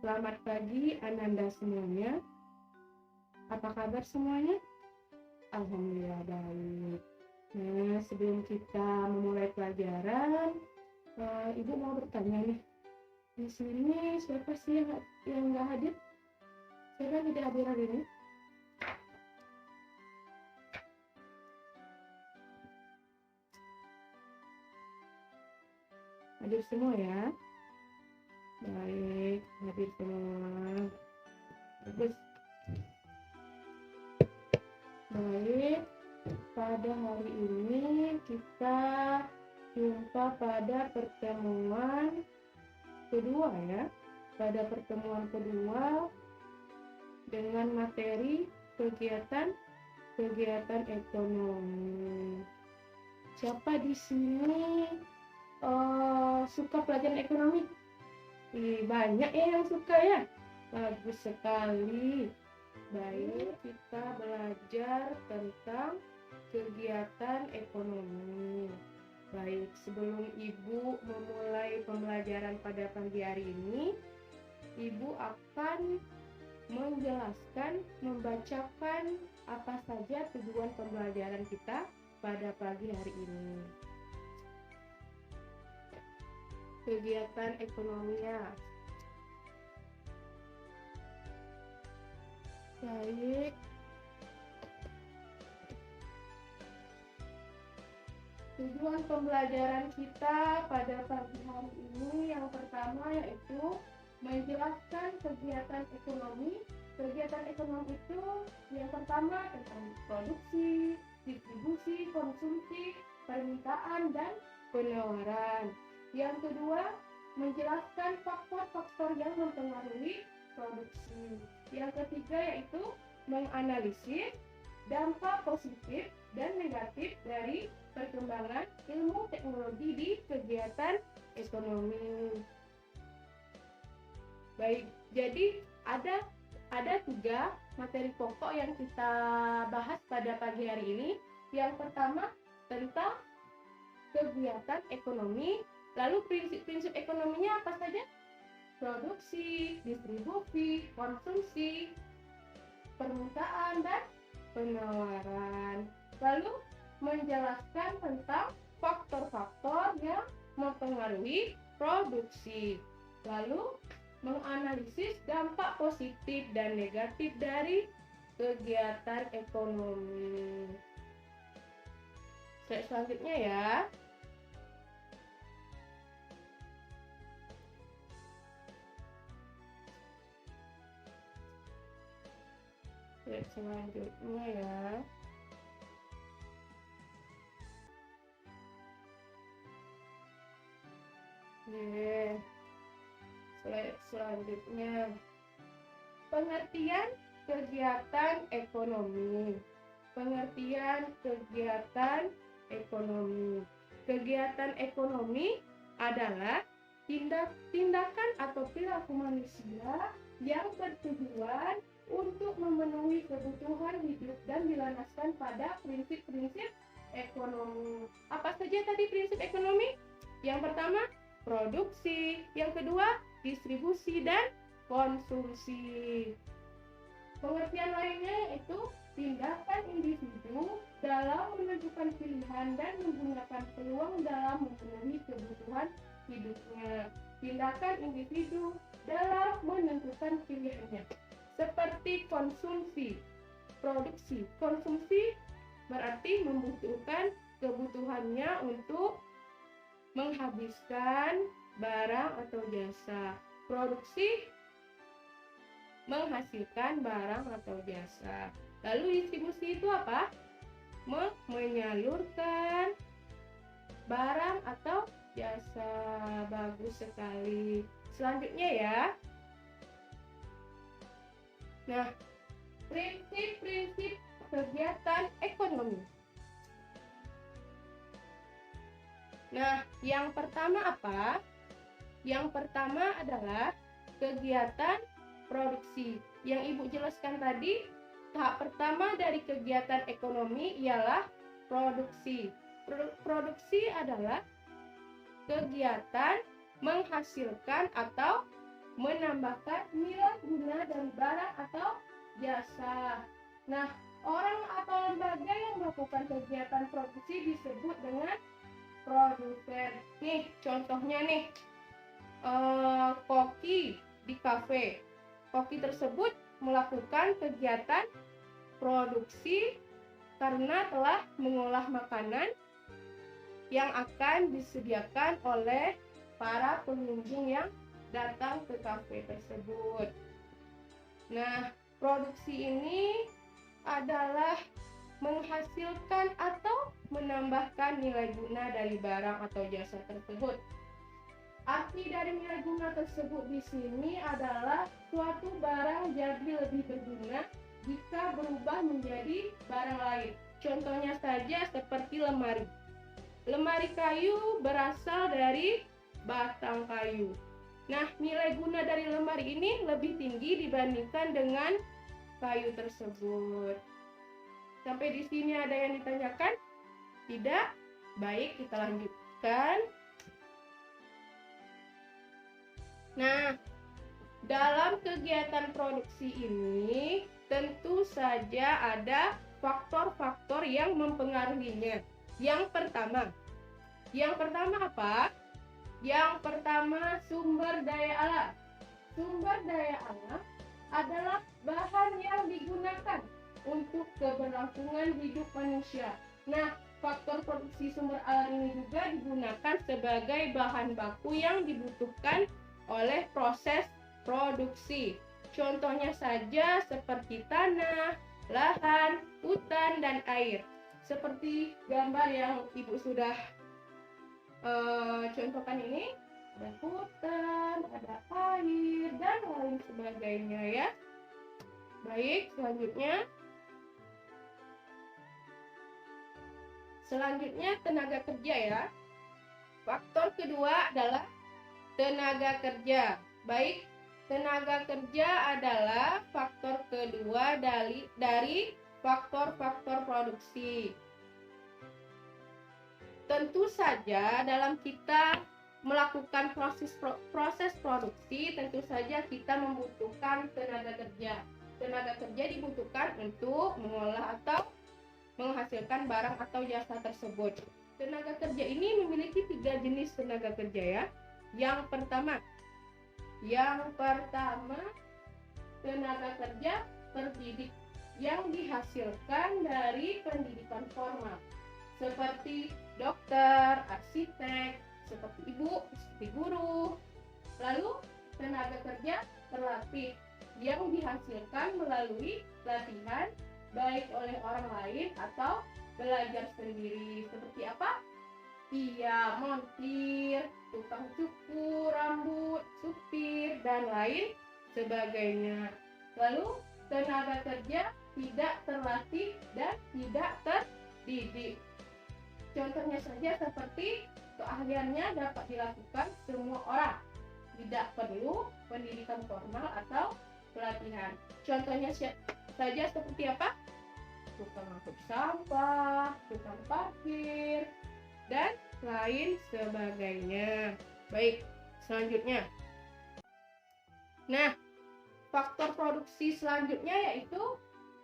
Selamat pagi Ananda semuanya. Apa kabar semuanya? Alhamdulillah baik. Nah, sebelum kita memulai pelajaran, Ibu mau bertanya nih. Di sini siapa sih yang nggak hadir? Siapa yang tidak hadir hari ini? Hadir semua ya? Baik, hadir semua. Bagus. Baik, pada hari ini kita jumpa pada pertemuan kedua ya. Pada pertemuan kedua dengan materi kegiatan ekonomi. Siapa di sini suka pelajaran ekonomi? Banyak ya yang suka ya. Bagus sekali. Baik, kita belajar tentang kegiatan ekonomi. Baik, sebelum Ibu memulai pembelajaran pada pagi hari ini, Ibu akan menjelaskan, membacakan apa saja tujuan pembelajaran kita pada pagi hari ini. Kegiatan ekonomi ya. Baik. Tujuan pembelajaran kita pada pagi hari ini yang pertama yaitu menjelaskan kegiatan ekonomi. Kegiatan ekonomi itu yang pertama tentang produksi, distribusi, konsumsi, permintaan, dan penawaran. Yang kedua, menjelaskan faktor-faktor yang mempengaruhi produksi. Yang ketiga yaitu menganalisis dampak positif dan negatif dari perkembangan ilmu teknologi di kegiatan ekonomi. Baik, jadi ada 3 materi pokok yang kita bahas pada pagi hari ini. Yang pertama tentang kegiatan ekonomi. Lalu prinsip-prinsip ekonominya apa saja? Produksi, distribusi, konsumsi, permintaan, dan penawaran. Lalu menjelaskan tentang faktor-faktor yang mempengaruhi produksi. Lalu menganalisis dampak positif dan negatif dari kegiatan ekonomi. Selanjutnya ya. Selanjutnya ya. Selanjutnya pengertian kegiatan ekonomi. Pengertian kegiatan ekonomi. Kegiatan ekonomi adalah tindakan atau perilaku manusia yang bertujuan untuk memenuhi kebutuhan hidup dan dilandaskan pada prinsip-prinsip ekonomi. Apa saja tadi prinsip ekonomi? Yang pertama, produksi. Yang kedua, distribusi dan konsumsi. Pengertian lainnya yaitu tindakan individu dalam menentukan pilihan dan menggunakan peluang dalam memenuhi kebutuhan hidupnya. Tindakan individu dalam menentukan pilihannya. Seperti konsumsi, produksi. Konsumsi berarti membutuhkan kebutuhannya untuk menghabiskan barang atau jasa. Produksi menghasilkan barang atau jasa. Lalu distribusi itu apa? Menyalurkan barang atau jasa. Bagus sekali. Selanjutnya ya. Nah, prinsip-prinsip kegiatan ekonomi. Nah, yang pertama apa? Yang pertama adalah kegiatan produksi. Yang Ibu jelaskan tadi, tahap pertama dari kegiatan ekonomi ialah produksi. Produksi adalah kegiatan menghasilkan atau menambahkan nilai guna dari barang atau jasa. Nah, orang atau lembaga yang melakukan kegiatan produksi disebut dengan produsen. Nih, contohnya nih, koki di kafe. Koki tersebut melakukan kegiatan produksi karena telah mengolah makanan yang akan disediakan oleh para pengunjung yang datang ke kafe tersebut. Nah, produksi ini adalah menghasilkan atau menambahkan nilai guna dari barang atau jasa tersebut. Arti dari nilai guna tersebut di sini adalah suatu barang jadi lebih berguna jika berubah menjadi barang lain. Contohnya saja seperti lemari. Lemari kayu berasal dari batang kayu. Nah, nilai guna dari lemari ini lebih tinggi dibandingkan dengan kayu tersebut. Sampai di sini ada yang ditanyakan? Tidak? Baik, kita lanjutkan. Nah, dalam kegiatan produksi ini tentu saja ada faktor-faktor yang mempengaruhinya. Yang pertama apa? Yang pertama, sumber daya alam. Sumber daya alam adalah bahan yang digunakan untuk keberlangsungan hidup manusia. Nah, faktor produksi sumber alam ini juga digunakan sebagai bahan baku yang dibutuhkan oleh proses produksi. Contohnya saja seperti tanah, lahan, hutan, dan air. Seperti gambar yang Ibu sudah contohkan ini, ada hutan, ada air, dan lain sebagainya ya. Baik, selanjutnya tenaga kerja ya. Faktor kedua adalah tenaga kerja. Baik, tenaga kerja adalah faktor kedua dari faktor-faktor produksi. Tentu saja dalam kita melakukan proses produksi, tentu saja kita membutuhkan tenaga kerja. Tenaga kerja dibutuhkan untuk mengolah atau menghasilkan barang atau jasa tersebut. Tenaga kerja ini memiliki 3 jenis tenaga kerja ya. Yang pertama, tenaga kerja terdidik yang dihasilkan dari pendidikan formal, seperti dokter, arsitek, seperti ibu, seperti guru. Lalu tenaga kerja terlatih yang dihasilkan melalui latihan baik oleh orang lain atau belajar sendiri. Seperti apa? Iya, montir, tukang cukur rambut, supir, dan lain sebagainya. Lalu tenaga kerja tidak terlatih dan tidak terdidik. Contohnya saja seperti keahliannya dapat dilakukan semua orang, tidak perlu pendidikan formal atau pelatihan. Contohnya saja seperti apa? Tukang angkut sampah, tukang parkir, dan lain sebagainya. Baik, selanjutnya. Nah, faktor produksi selanjutnya yaitu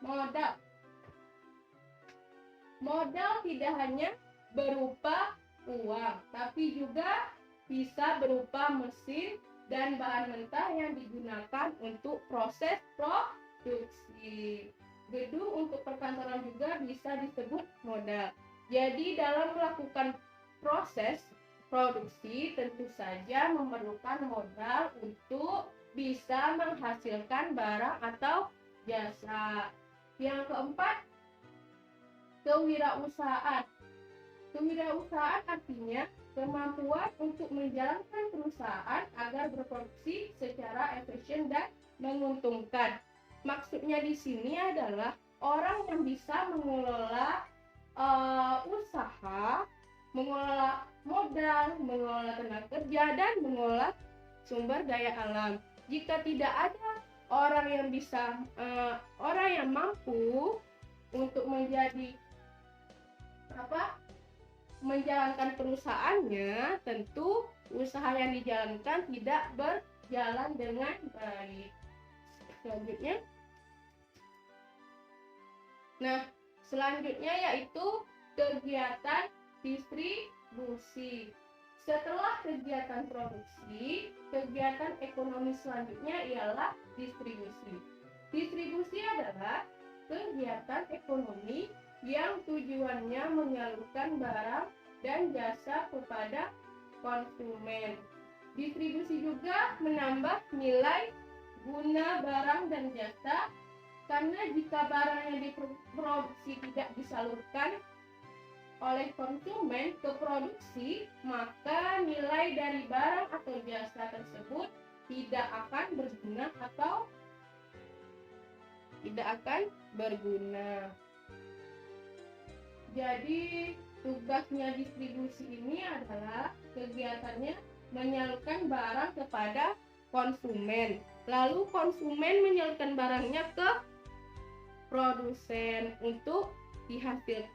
modal. Modal tidak hanya berupa uang, tapi juga bisa berupa mesin dan bahan mentah yang digunakan untuk proses produksi. Gedung untuk perkantoran juga bisa disebut modal. Jadi dalam melakukan proses produksi tentu saja memerlukan modal untuk bisa menghasilkan barang atau jasa. Yang keempat, kewirausahaan. Kewirausahaan artinya kemampuan untuk menjalankan perusahaan agar berproduksi secara efisien dan menguntungkan. Maksudnya di sini adalah orang yang bisa mengelola usaha, mengelola modal, mengelola tenaga kerja, dan mengelola sumber daya alam. Jika tidak ada orang yang bisa, orang yang mampu untuk menjalankan perusahaannya, tentu usaha yang dijalankan tidak berjalan dengan baik. Selanjutnya, selanjutnya yaitu kegiatan distribusi. Setelah kegiatan produksi, kegiatan ekonomi selanjutnya ialah distribusi. Distribusi adalah kegiatan ekonomi yang tujuannya menyalurkan barang dan jasa kepada konsumen. Distribusi juga menambah nilai guna barang dan jasa, karena jika barang yang diproduksi tidak disalurkan oleh konsumen ke produksi, maka nilai dari barang atau jasa tersebut tidak akan berguna atau tidak akan berguna. Jadi tugasnya distribusi ini adalah kegiatannya menyalurkan barang kepada konsumen. Lalu konsumen menyalurkan barangnya ke produsen untuk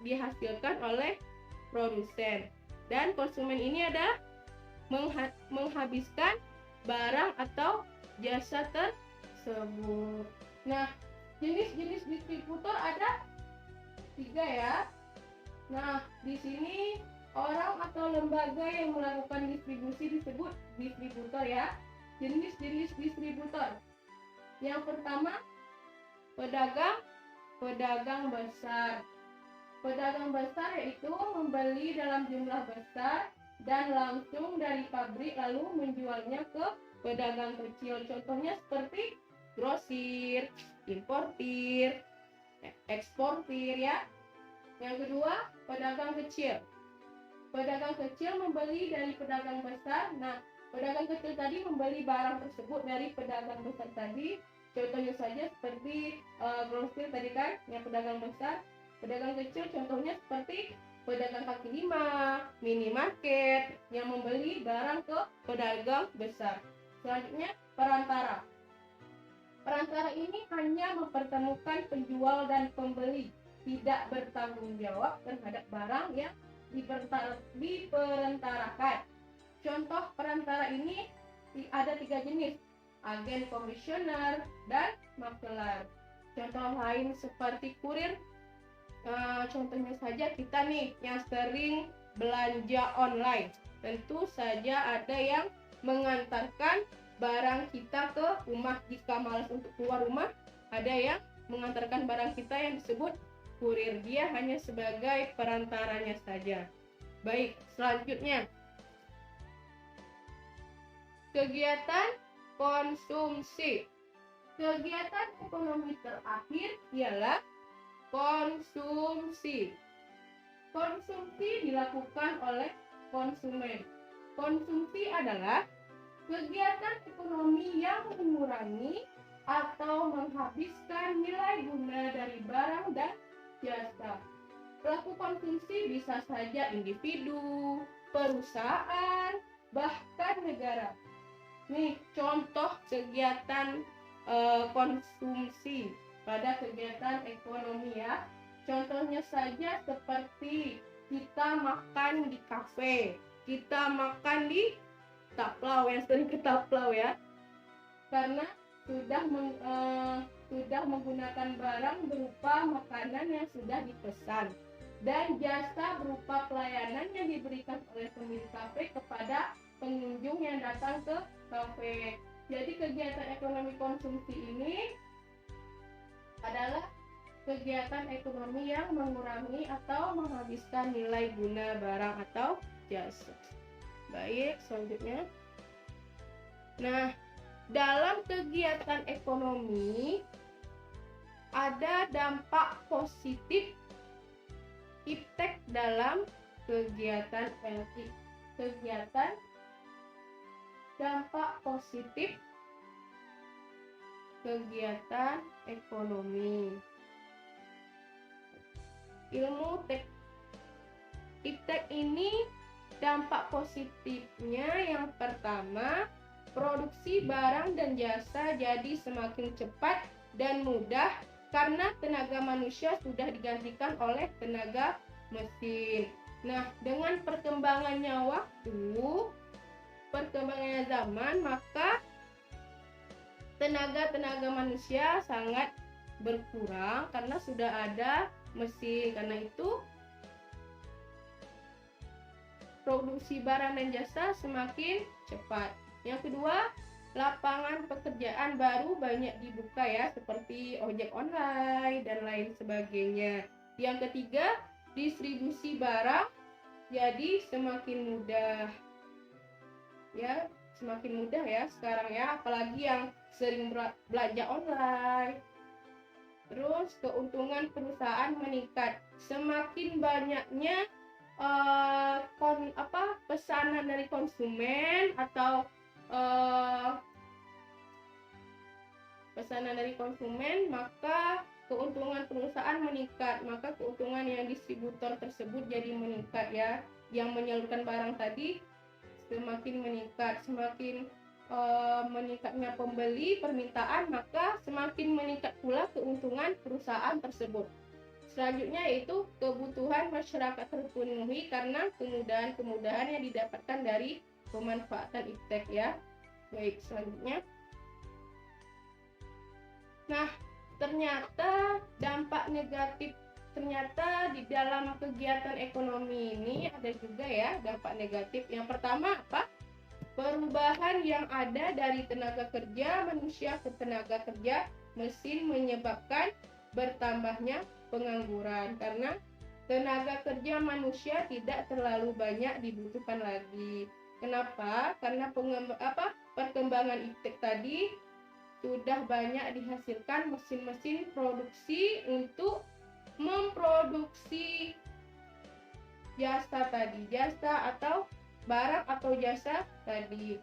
dihasilkan oleh produsen. Dan konsumen ini adalah menghabiskan barang atau jasa tersebut. Nah, jenis-jenis distributor ada 3 ya. Nah, di sini orang atau lembaga yang melakukan distribusi disebut distributor ya. Jenis-jenis distributor. Yang pertama, pedagang besar. Pedagang besar yaitu membeli dalam jumlah besar dan langsung dari pabrik lalu menjualnya ke pedagang kecil. Contohnya seperti grosir, importir, eksportir ya. Yang kedua, pedagang kecil. Pedagang kecil membeli dari pedagang besar. Nah, pedagang kecil tadi membeli barang tersebut dari pedagang besar tadi. Contohnya saja seperti grosir tadi kan, yang pedagang besar. Pedagang kecil contohnya seperti pedagang kaki lima, minimarket yang membeli barang ke pedagang besar. Selanjutnya, perantara. Perantara ini hanya mempertemukan penjual dan pembeli, tidak bertanggung jawab terhadap barang yang diperantarakan. Contoh perantara ini ada 3 jenis, agen komisioner dan makelar. Contoh lain seperti kurir. Contohnya saja kita nih yang sering belanja online, tentu saja ada yang mengantarkan barang kita ke rumah. Jika malas untuk keluar rumah, ada yang mengantarkan barang kita yang disebut kurir. Dia hanya sebagai perantaranya saja. Baik, selanjutnya kegiatan konsumsi. Kegiatan ekonomi terakhir ialah konsumsi. Konsumsi dilakukan oleh konsumen. Konsumsi adalah kegiatan ekonomi yang mengurangi atau menghabiskan nilai guna dari barang dan jasa. Pelaku konsumsi bisa saja individu, perusahaan, bahkan negara. Nih, contoh kegiatan konsumsi pada kegiatan ekonomi ya. Contohnya saja seperti kita makan di kafe, kita makan di taplau, yang sering ke taplau ya, karena sudah menggunakan barang berupa makanan yang sudah dipesan dan jasa berupa pelayanan yang diberikan oleh pemilik kafe kepada pengunjung yang datang ke kafe. Jadi kegiatan ekonomi konsumsi ini adalah kegiatan ekonomi yang mengurangi atau menghabiskan nilai guna barang atau jasa. Baik, selanjutnya. Nah, dalam kegiatan ekonomi ada dampak positif iptek dalam kegiatan dampak positif kegiatan ekonomi. Ilmu iptek ini dampak positifnya yang pertama, produksi barang dan jasa jadi semakin cepat dan mudah karena tenaga manusia sudah digantikan oleh tenaga mesin. Nah, dengan perkembangannya waktu, perkembangannya zaman, maka tenaga manusia sangat berkurang karena sudah ada mesin. Karena itu produksi barang dan jasa semakin cepat. Yang kedua, lapangan pekerjaan baru banyak dibuka ya, seperti ojek online dan lain sebagainya. Yang ketiga, distribusi barang jadi semakin mudah. Ya, semakin mudah ya sekarang ya, apalagi yang sering belanja online. Terus keuntungan perusahaan meningkat. Semakin banyaknya pesanan dari konsumen atau maka keuntungan perusahaan meningkat, maka keuntungan yang distributor tersebut jadi meningkat ya. Yang menyalurkan barang tadi semakin meningkat, semakin meningkatnya pembeli, permintaan, maka semakin meningkat pula keuntungan perusahaan tersebut. Selanjutnya yaitu kebutuhan masyarakat terpenuhi karena kemudahan-kemudahan yang didapatkan dari pemanfaatan iptek ya. Baik, selanjutnya. Nah, ternyata dampak negatif, ternyata di dalam kegiatan ekonomi ini ada juga ya dampak negatif. Yang pertama apa? Perubahan yang ada dari tenaga kerja manusia ke tenaga kerja mesin menyebabkan bertambahnya pengangguran karena tenaga kerja manusia tidak terlalu banyak dibutuhkan lagi. Kenapa? Karena perkembangan iptek tadi sudah banyak dihasilkan mesin-mesin produksi untuk memproduksi jasa tadi, jasa atau barang atau jasa tadi.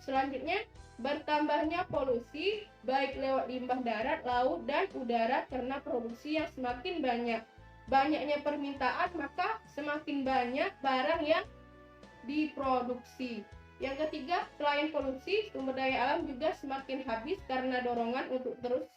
Selanjutnya, bertambahnya polusi baik lewat limbah darat, laut, dan udara karena produksi yang semakin banyak. Banyaknya permintaan, maka semakin banyak barang yang diproduksi. Yang ketiga, selain polusi, sumber daya alam juga semakin habis karena dorongan untuk terus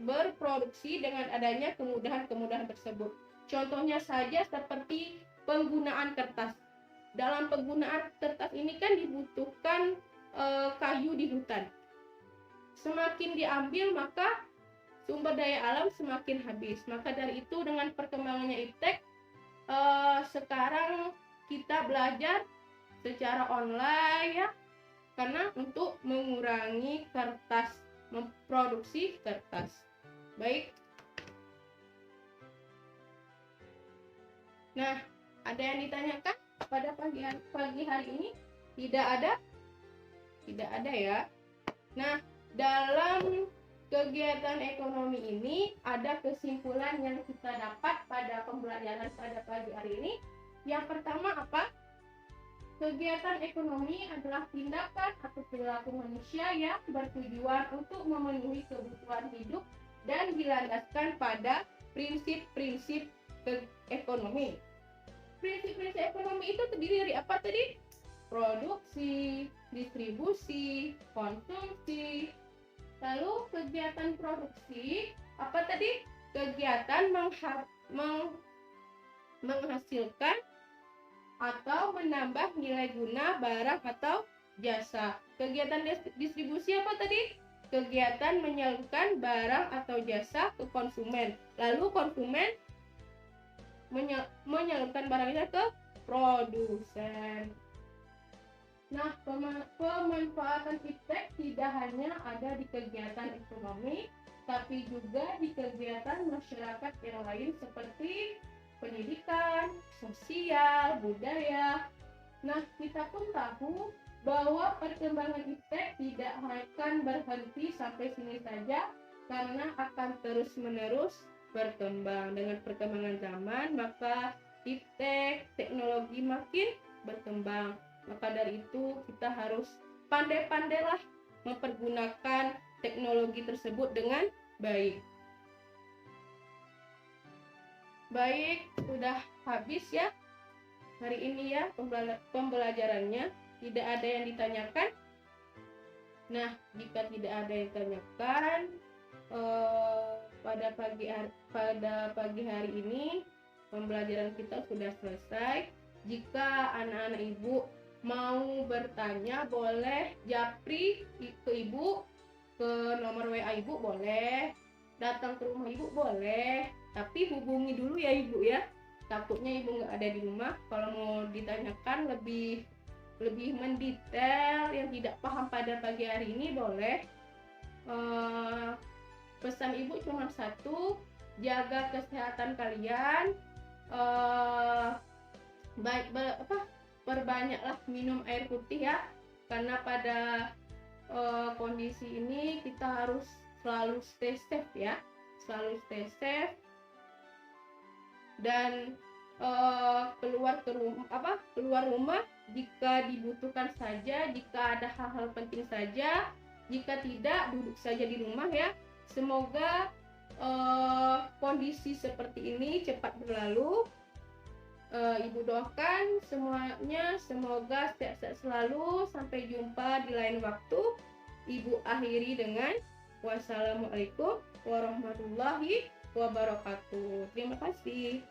berproduksi dengan adanya kemudahan-kemudahan tersebut. Contohnya saja seperti penggunaan kertas. Dalam penggunaan kertas ini kan dibutuhkan kayu di hutan. Semakin diambil maka sumber daya alam semakin habis. Maka dari itu dengan perkembangannya iptek, sekarang kita belajar secara online ya, karena untuk mengurangi kertas, memproduksi kertas. Baik. Nah, ada yang ditanyakan pada pagi hari ini? Tidak ada ya. Nah, dalam kegiatan ekonomi ini ada kesimpulan yang kita dapat pada pembelajaran pada pagi hari ini. Yang pertama apa? Kegiatan ekonomi adalah tindakan atau perilaku manusia yang bertujuan untuk memenuhi kebutuhan hidup dan dilandaskan pada prinsip-prinsip ekonomi. Prinsip-prinsip ekonomi itu terdiri dari apa tadi? Produksi, distribusi, konsumsi. Lalu kegiatan produksi apa tadi? Kegiatan menghasilkan atau menambah nilai guna barang atau jasa. Kegiatan distribusi apa tadi? Kegiatan menyalurkan barang atau jasa ke konsumen. Lalu konsumen menyalurkan barangnya ke produsen. Nah, pemanfaatan iptek tidak hanya ada di kegiatan ekonomi, tapi juga di kegiatan masyarakat yang lain seperti pendidikan, sosial, budaya. Nah, kita pun tahu bahwa perkembangan iptek tidak akan berhenti sampai sini saja, karena akan terus-menerus berkembang. Dengan perkembangan zaman, maka iptek, teknologi makin berkembang. Maka dari itu kita harus pandai-pandailah mempergunakan teknologi tersebut dengan baik. Baik, sudah habis ya hari ini ya pembelajarannya. Tidak ada yang ditanyakan. Nah, jika tidak ada yang ditanyakan pada pagi hari ini pembelajaran kita sudah selesai. Jika anak-anak ibu mau bertanya, boleh japri ke ibu ke nomor WA ibu boleh, datang ke rumah ibu boleh, tapi hubungi dulu ya ibu ya. Takutnya ibu nggak ada di rumah. Kalau mau ditanyakan lebih mendetail yang tidak paham pada pagi hari ini boleh. Pesan ibu cuma satu, jaga kesehatan kalian. Perbanyaklah minum air putih ya, karena pada kondisi ini kita harus selalu stay safe ya, selalu stay safe. Dan keluar rumah jika dibutuhkan saja, jika ada hal-hal penting saja, jika tidak duduk saja di rumah ya. Semoga kondisi seperti ini cepat berlalu. Ibu doakan semuanya semoga sehat-sehat selalu. Sampai jumpa di lain waktu. Ibu akhiri dengan wassalamualaikum warahmatullahi wabarakatuh. Terima kasih.